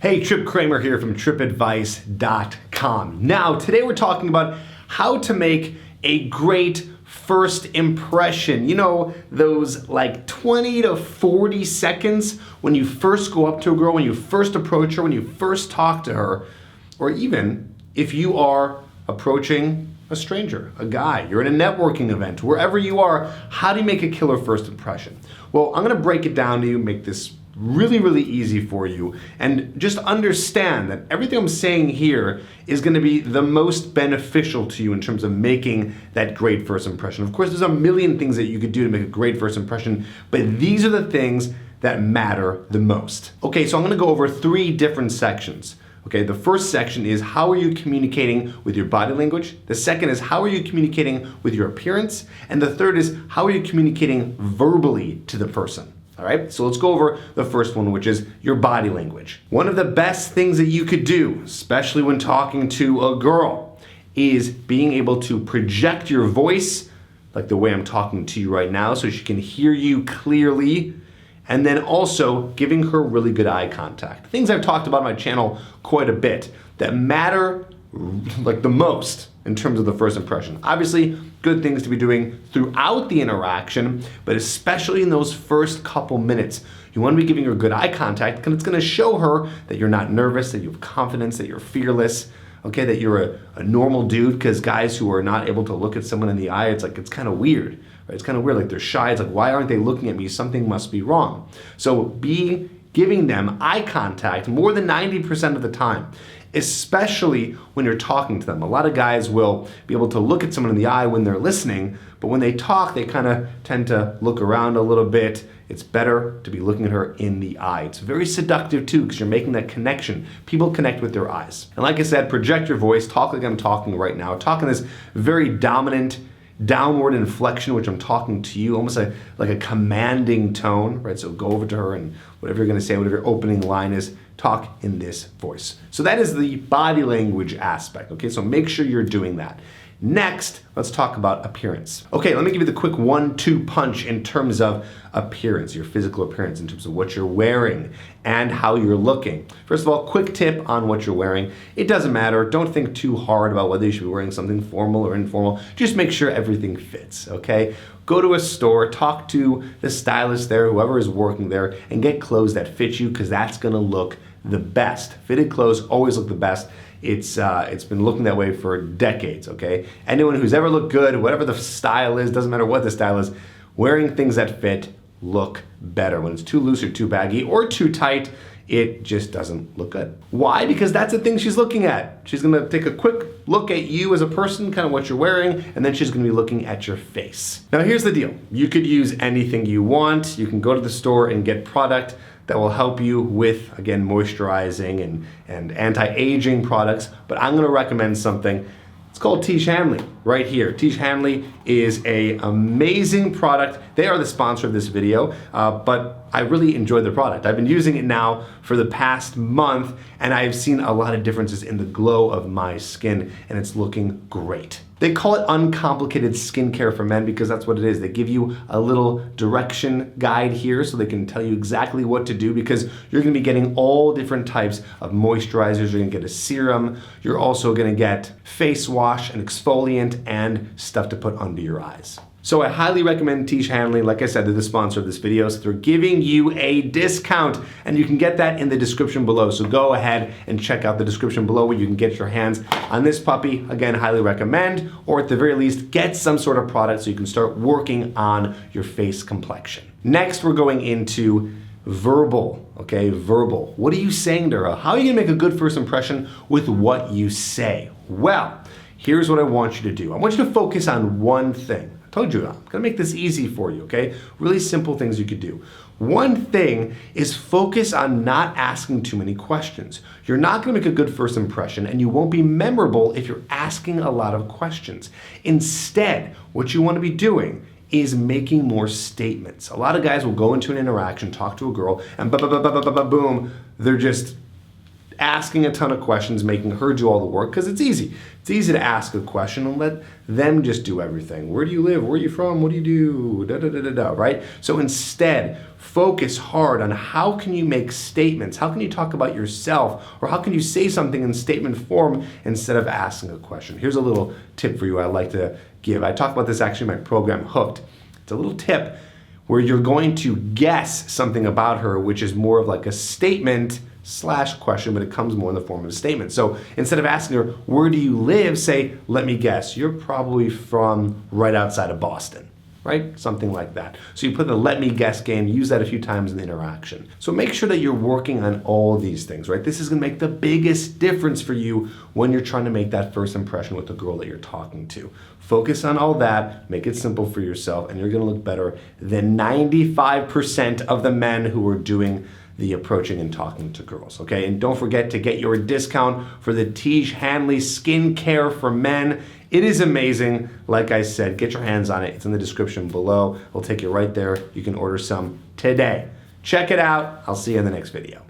Hey, Tripp Kramer here from trippadvice.com. Now, today we're talking about how to make a great first impression. You know, those like 20 to 40 seconds when you first go up to a girl, when you first approach her, when you first talk to her, or even if you are approaching a stranger, a guy, you're in a networking event, wherever you are, how do you make a killer first impression? Well, I'm gonna break it down to you, make this really easy for you, and just understand that everything I'm saying here is gonna be the most beneficial to you in terms of making that great first impression. Of course, there's a million things that you could do to make a great first impression, but these are the things that matter the most. Okay, so I'm gonna go over 3 different sections. Okay, the first section is how are you communicating with your body language? The second is how are you communicating with your appearance? And the third is how are you communicating verbally to the person? All right, so let's go over the first one, which is your body language. One of the best things that you could do, especially when talking to a girl, is being able to project your voice, like the way I'm talking to you right now, so she can hear you clearly, and then also giving her really good eye contact. Things I've talked about on my channel quite a bit that matter like the most in terms of the first impression. Obviously, good things to be doing throughout the interaction, but especially in those first couple minutes. You want to be giving her good eye contact because it's going to show her that you're not nervous, that you have confidence, that you're fearless, okay, that you're a normal dude, because guys who are not able to look at someone in the eye, it's kind of weird, right? It's kind of weird, like they're shy. It's like, why aren't they looking at me? Something must be wrong. So be giving them eye contact more than 90% of the time, especially when you're talking to them. A lot of guys will be able to look at someone in the eye when they're listening, but when they talk, they kind of tend to look around a little bit. It's better to be looking at her in the eye. It's very seductive too, because you're making that connection. People connect with their eyes. And like I said, project your voice, talk like I'm talking right now. Talk in this very dominant, downward inflection, which I'm talking to you, almost like a commanding tone, right? So go over to her and whatever you're gonna say, whatever your opening line is, talk in this voice. So that is the body language aspect, okay? So make sure you're doing that. Next, let's talk about appearance. Okay, let me give you the quick 1-2 punch in terms of appearance, your physical appearance, in terms of what you're wearing and how you're looking. First of all, quick tip on what you're wearing. It doesn't matter. Don't think too hard about whether you should be wearing something formal or informal. Just make sure everything fits, okay? Go to a store, talk to the stylist there, whoever is working there, and get clothes that fit you, because that's gonna look the best. Fitted clothes always look the best. It's been looking that way for decades, okay? Anyone who's ever looked good, whatever the style is, doesn't matter what the style is, wearing things that fit look better. When it's too loose or too baggy or too tight, it just doesn't look good. Why? Because that's the thing she's looking at. She's gonna take a quick look at you as a person, kind of what you're wearing, and then she's gonna be looking at your face. Now here's the deal. You could use anything you want. You can go to the store and get product that will help you with, again, moisturizing and anti-aging products, but I'm gonna recommend something. It's called Tiege Hanley, right here. Tiege Hanley is an amazing product. They are the sponsor of this video, but I really enjoy the product. I've been using it now for the past month, and I've seen a lot of differences in the glow of my skin, and it's looking great. They call it uncomplicated skincare for men because that's what it is. They give you a little direction guide here so they can tell you exactly what to do, because you're gonna be getting all different types of moisturizers. You're gonna get a serum. You're also gonna get face wash, an exfoliant, and stuff to put under your eyes. So I highly recommend Tiege Hanley. Like I said, they're the sponsor of this video, so they're giving you a discount, and you can get that in the description below. So go ahead and check out the description below where you can get your hands on this puppy. Again, highly recommend, or at the very least, get some sort of product so you can start working on your face complexion. Next, we're going into verbal, okay? Verbal. What are you saying to her? How are you gonna make a good first impression with what you say? Well, here's what I want you to do. I want you to focus on one thing. Told you, I'm gonna make this easy for you, okay? Really simple things you could do. One thing is focus on not asking too many questions. You're not gonna make a good first impression, and you won't be memorable if you're asking a lot of questions. Instead, what you wanna be doing is making more statements. A lot of guys will go into an interaction, talk to a girl, and boom, they're just asking a ton of questions, making her do all the work, because it's easy. It's easy to ask a question and let them just do everything. Where do you live? Where are you from? What do you do? Da, da, da, da, da, right? So instead, focus hard on how can you make statements? How can you talk about yourself? Or how can you say something in statement form instead of asking a question? Here's a little tip for you I'd like to give. I talk about this actually in my program, Hooked. It's a little tip where you're going to guess something about her, which is more of like a statement / question, but it comes more in the form of a statement. So instead of asking her, where do you live? Say, let me guess, you're probably from right outside of Boston, right? Something like that. So you put the let me guess game, use that a few times in the interaction. So make sure that you're working on all these things, right? This is gonna make the biggest difference for you when you're trying to make that first impression with the girl that you're talking to. Focus on all that, make it simple for yourself, and you're gonna look better than 95% of the men who are doing the approaching and talking to girls, okay? And don't forget to get your discount for the Tiege Hanley Skincare for Men. It is amazing. Like I said, get your hands on it. It's in the description below. It'll take you right there. You can order some today. Check it out. I'll see you in the next video.